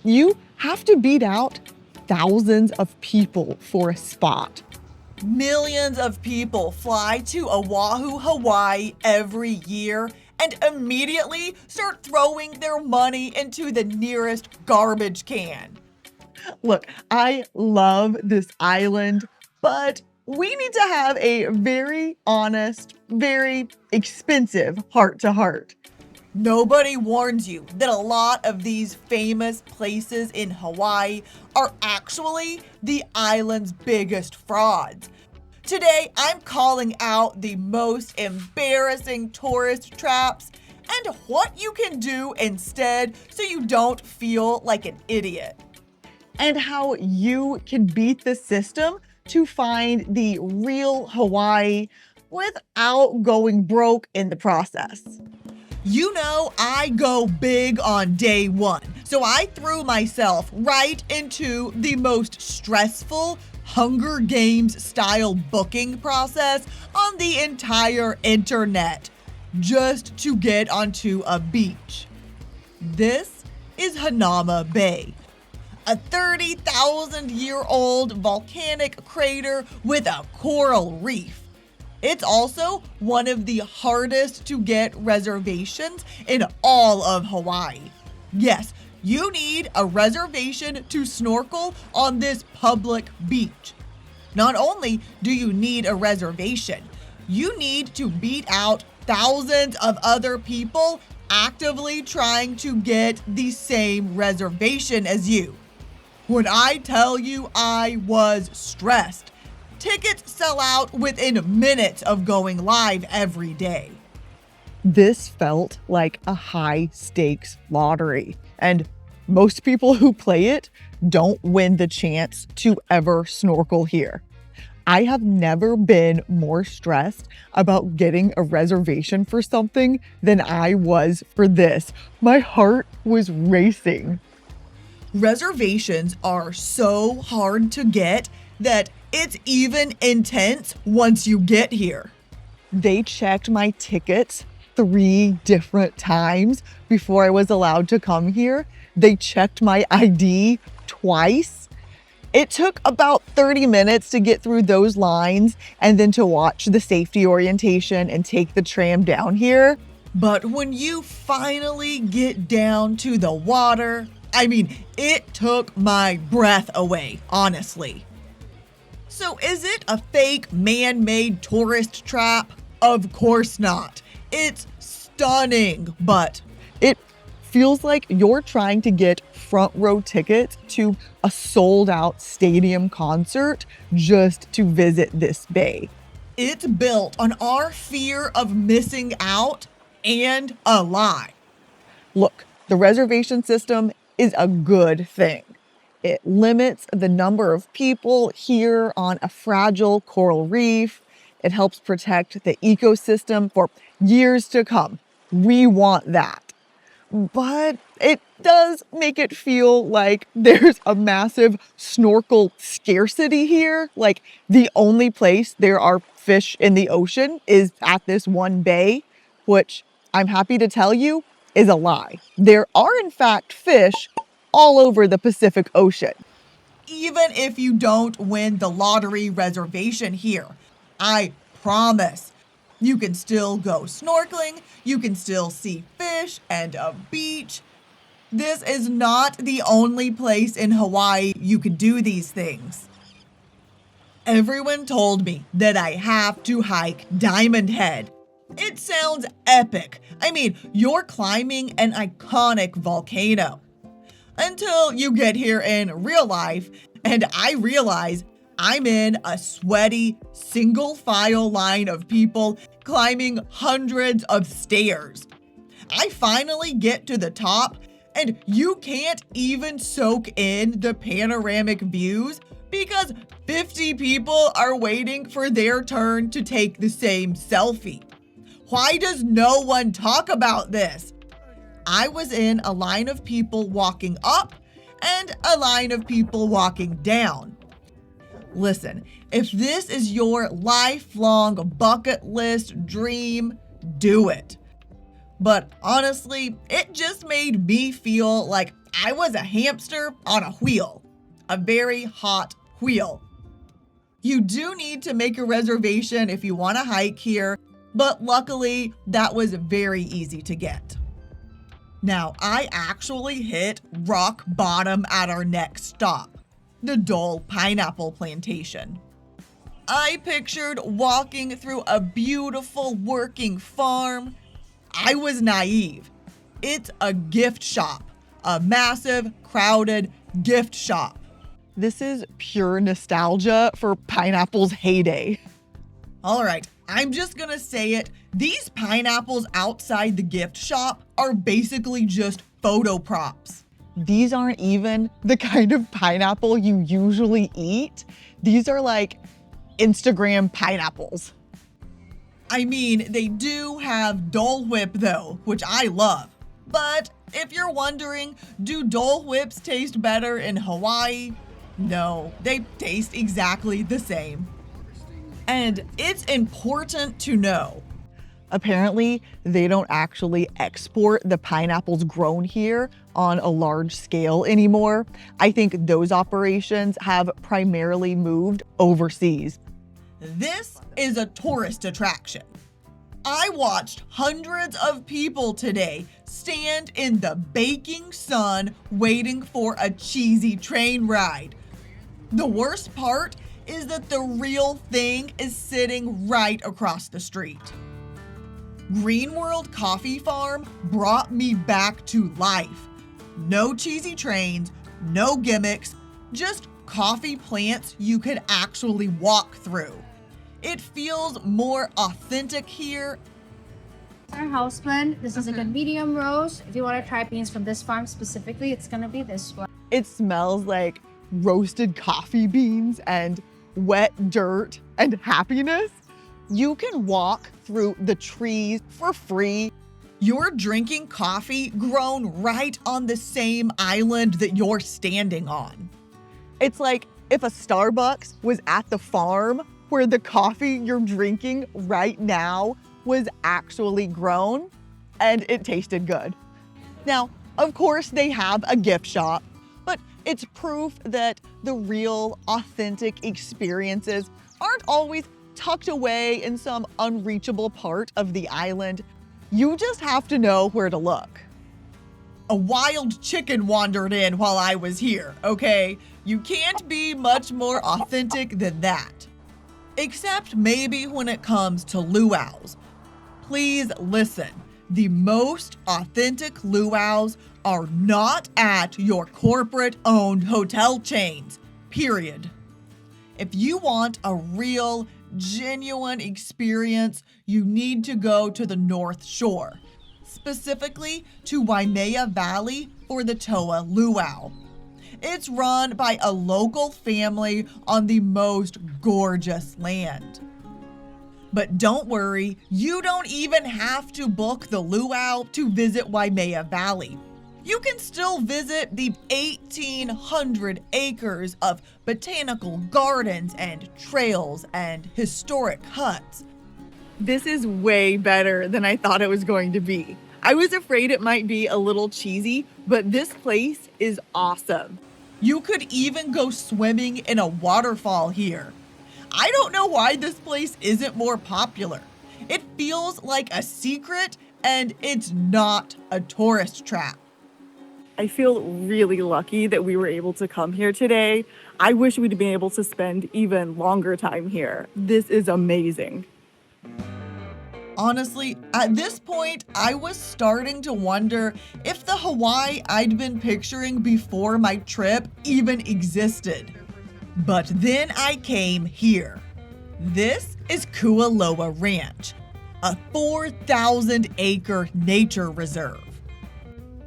You have to beat out thousands of people for a spot. Millions of people fly to Oahu, Hawaii every year and immediately start throwing their money into the nearest garbage can. Look, I love this island, but we need to have a very honest, very expensive heart-to-heart. Nobody warns you that a lot of these famous places in Hawaii are actually the island's biggest frauds. Today, I'm calling out the most embarrassing tourist traps and what you can do instead so you don't feel like an idiot. And how you can beat the system to find the real Hawaii without going broke in the process. You know, I go big on day one, so I threw myself right into the most stressful Hunger Games style booking process on the entire internet just to get onto a beach. This is Hanauma Bay, a 30,000-year-old volcanic crater with a coral reef. It's also one of the hardest to get reservations in all of Hawaii. Yes, you need a reservation to snorkel on this public beach. Not only do you need a reservation, you need to beat out thousands of other people actively trying to get the same reservation as you. When I tell you I was stressed, tickets sell out within minutes of going live every day. This felt like a high-stakes lottery, and most people who play it don't win the chance to ever snorkel here. I have never been more stressed about getting a reservation for something than I was for this. My heart was racing. Reservations are so hard to get that it's even intense once you get here. They checked my tickets 3 different times before I was allowed to come here. They checked my ID twice. It took about 30 minutes to get through those lines and then to watch the safety orientation and take the tram down here. But when you finally get down to the water, it took my breath away, honestly. So is it a fake man-made tourist trap? Of course not. It's stunning, but it feels like you're trying to get front row tickets to a sold out stadium concert just to visit this bay. It's built on our fear of missing out and a lie. Look, the reservation system is a good thing. It limits the number of people here on a fragile coral reef. It helps protect the ecosystem for years to come. We want that. But it does make it feel like there's a massive snorkel scarcity here. Like the only place there are fish in the ocean is at this one bay, which I'm happy to tell you is a lie. There are in fact fish all over the Pacific Ocean. Even if you don't win the lottery reservation here, I promise you can still go snorkeling, you can still see fish and a beach. This is not the only place in Hawaii you could do these things. Everyone told me that I have to hike Diamond Head. It sounds epic. You're climbing an iconic volcano. Until you get here in real life, and I realize I'm in a sweaty, single file line of people climbing hundreds of stairs. I finally get to the top, and you can't even soak in the panoramic views because 50 people are waiting for their turn to take the same selfie. Why does no one talk about this? I was in a line of people walking up and a line of people walking down. Listen, if this is your lifelong bucket list dream, do it. But honestly, it just made me feel like I was a hamster on a wheel, a very hot wheel. You do need to make a reservation if you want to hike here, but luckily that was very easy to get. Now, I actually hit rock bottom at our next stop, the Dole Pineapple Plantation. I pictured walking through a beautiful working farm. I was naive. It's a gift shop, a massive, crowded gift shop. This is pure nostalgia for pineapple's heyday. All right, I'm just gonna say it. These pineapples outside the gift shop are basically just photo props. These aren't even the kind of pineapple you usually eat. These are like Instagram pineapples. I mean, they do have Dole Whip though, which I love. But if you're wondering, do Dole Whips taste better in Hawaii? No, they taste exactly the same. And it's important to know, Apparently, they don't actually export the pineapples grown here on a large scale anymore. I think those operations have primarily moved overseas. this is a tourist attraction. I watched hundreds of people today stand in the baking sun waiting for a cheesy train ride. The worst part is that the real thing is sitting right across the street. Greenworld Coffee Farm brought me back to life. No cheesy trains, no gimmicks, just coffee plants you could actually walk through. It feels more authentic here. Our house blend. This is a good medium roast. If you want to try beans from this farm specifically, it's gonna be this one. It smells like roasted coffee beans and wet dirt and happiness. You can walk through the trees for free. You're drinking coffee grown right on the same island that you're standing on. It's like if a Starbucks was at the farm where the coffee you're drinking right now was actually grown and it tasted good. Now, of course, they have a gift shop, but it's proof that the real, authentic experiences aren't always tucked away in some unreachable part of the island. You just have to know where to look. A wild chicken wandered in while I was here, okay? You can't be much more authentic than that. Except maybe when it comes to luau's. Please listen, the most authentic luau's are not at your corporate-owned hotel chains, period. If you want a real, genuine experience, you need to go to the North Shore, specifically to Waimea Valley for the Toa Luau. It's run by a local family on the most gorgeous land. But don't worry, you don't even have to book the luau to visit Waimea Valley. You can still visit the 1,800 acres of botanical gardens and trails and historic huts. This is way better than I thought it was going to be. I was afraid it might be a little cheesy, but this place is awesome. You could even go swimming in a waterfall here. I don't know why this place isn't more popular. It feels like a secret and it's not a tourist trap. I feel really lucky that we were able to come here today. I wish we'd been able to spend even longer time here. This is amazing. Honestly, at this point, I was starting to wonder if the Hawaii I'd been picturing before my trip even existed. But then I came here. This is Kualoa Ranch, a 4,000-acre nature reserve.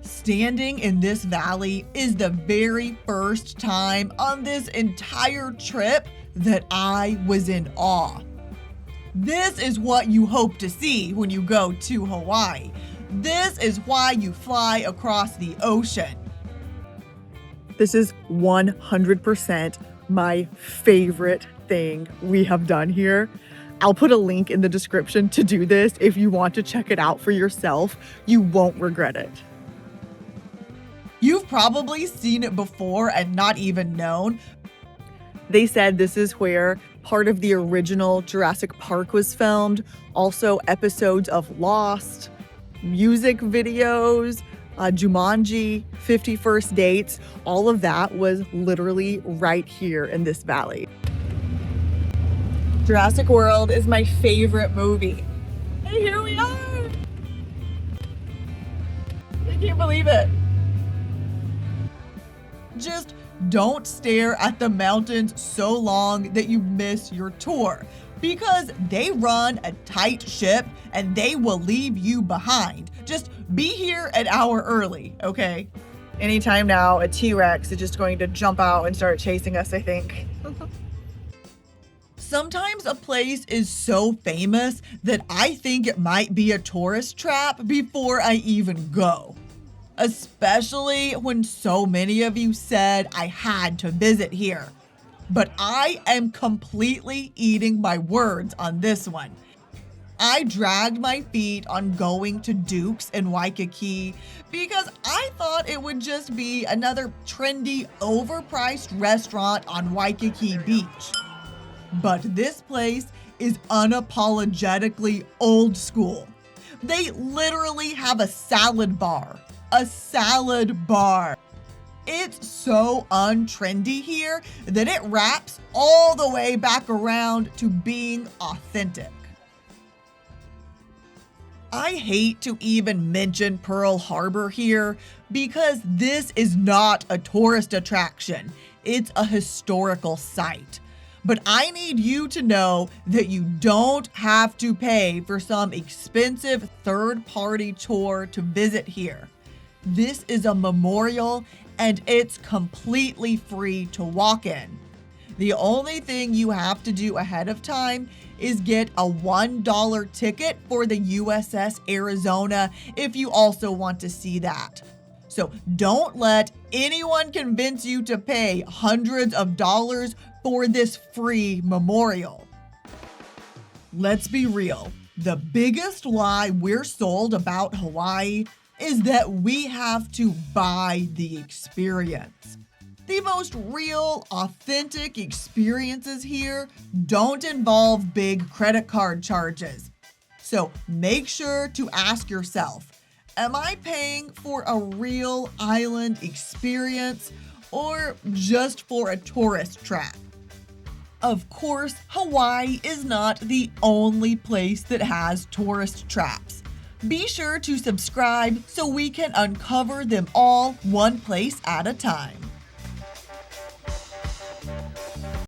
Standing in this valley is the very first time on this entire trip that I was in awe. This is what you hope to see when you go to Hawaii. This is why you fly across the ocean. This is 100% my favorite thing we have done here. I'll put a link in the description to do this if you want to check it out for yourself. You won't regret it. You've probably seen it before and not even known. They said this is where part of the original Jurassic Park was filmed, also episodes of Lost, music videos, Jumanji, 50 First Dates, all of that was literally right here in this valley. Jurassic World is my favorite movie. And here we are! I can't believe it. Just don't stare at the mountains so long that you miss your tour, because they run a tight ship and they will leave you behind. Just be here an hour early, okay? Anytime now, a T-Rex is just going to jump out and start chasing us, I think. Sometimes a place is so famous that I think it might be a tourist trap before I even go. Especially when so many of you said I had to visit here. But I am completely eating my words on this one. I dragged my feet on going to Duke's in Waikiki because I thought it would just be another trendy, overpriced restaurant on Waikiki Beach. But this place is unapologetically old school. They literally have a salad bar. A salad bar. It's so untrendy here that it wraps all the way back around to being authentic. I hate to even mention Pearl Harbor here because this is not a tourist attraction. It's a historical site. But I need you to know that you don't have to pay for some expensive third-party tour to visit here. This is a memorial and it's completely free to walk in. The only thing you have to do ahead of time is get a $1 ticket for the USS Arizona if you also want to see that. So don't let anyone convince you to pay hundreds of dollars for this free memorial. Let's be real. The biggest lie we're sold about Hawaii is that we have to buy the experience. The most real, authentic experiences here don't involve big credit card charges. So make sure to ask yourself, am I paying for a real island experience or just for a tourist trap? Of course, Hawaii is not the only place that has tourist traps. Be sure to subscribe so we can uncover them all one place at a time.